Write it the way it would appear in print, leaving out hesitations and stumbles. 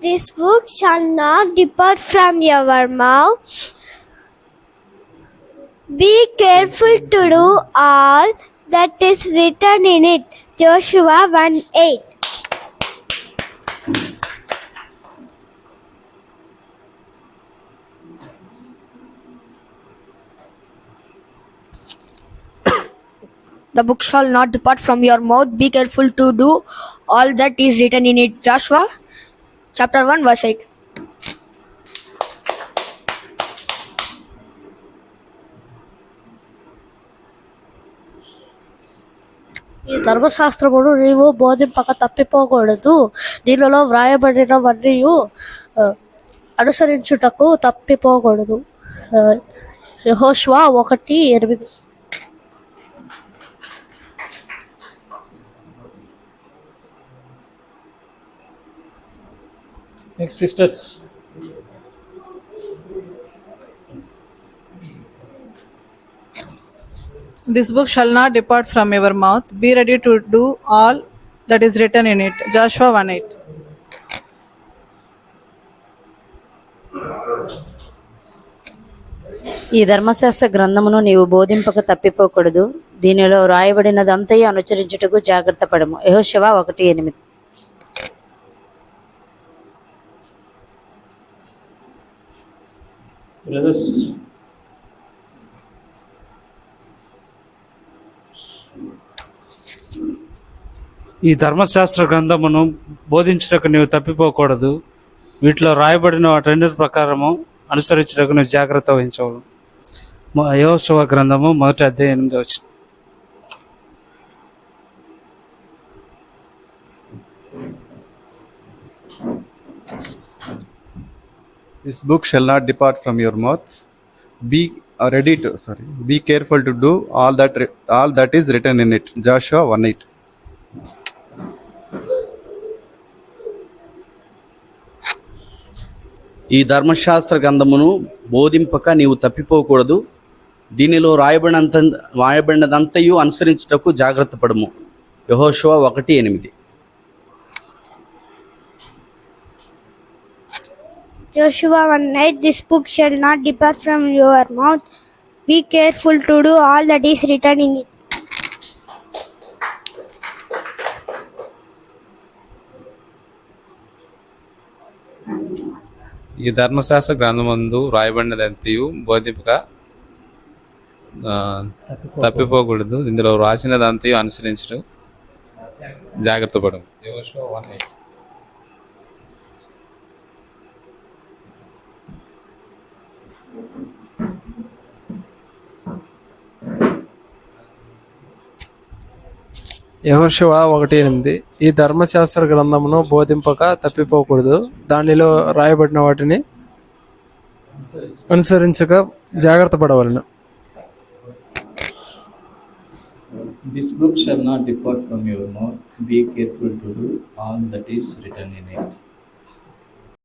This book shall not depart from your mouth. Be careful to do all that is written in it. Joshua 1:8. The book shall not depart from your mouth. Be careful to do all that is written in it. Joshua chapter 1 verse 8. ఈ ధర్మశాస్త్రమును నీవు బోధింపక తప్పిపోకూడదు. దీనిలో వ్రాయబడినవన్నీ అనుసరించుటకు తప్పిపోకూడదు. యెహోషువ 1:8. Next, sisters. This book shall not depart from your mouth. Be ready to do all that is written in it. Joshua 1:8. ఈ ధర్మశాస్త్ర గ్రంథమును నీవు బోధింపక తప్పిపోకూడదు. దీనిలో వ్రాయబడినదంతయు అనుసరించుటకు జాగ్రత్త పడము. యెహోషువ 1:8. Brothers. ఈ ధర్మశాస్త్ర గ్రంథమును బోధించుటకు నీవు తప్పిపోకూడదు. వీటిలో రాయబడిన వాటన్నిటి ప్రకారము అనుసరించుటకు నువ్వు జాగ్రత్త వహించవలను. యెహోషువ గ్రంథము 1:8. This book shall not depart from your mouth. Be careful to do all that is written in it. Joshua 1:8. ఈ ధర్మశాస్త్ర గ్రంథమును బోధింపక నీవు తప్పిపోకూడదు. దీనిలో రాయబడినదంతయు అనుసరించుటకు జాగ్రత్త పడము. యెహోషువ 1:8. Joshua 1:8. This book shall not depart from your mouth. Be careful to do all that is written in it. ఈ ధర్మశాస్త్ర గ్రంథమందు రాయబడినదంతయు బోధింపక తప్పిపోకూడదు. ఇందులో రాసినదంతయు అనుసరించడం జాగ్రత్త పడము. యెహోషువ 1:8. యెహోషువ 1:8. ఈ ధర్మశాస్త్ర గ్రంథమును బోధింపక తప్పిపోకూడదు. దానిలో రాయబడిన వాటిని అనుసరించక జాగ్రత్త పడవలను. This book shall not depart from your mouth. Be careful to do all that is written in it.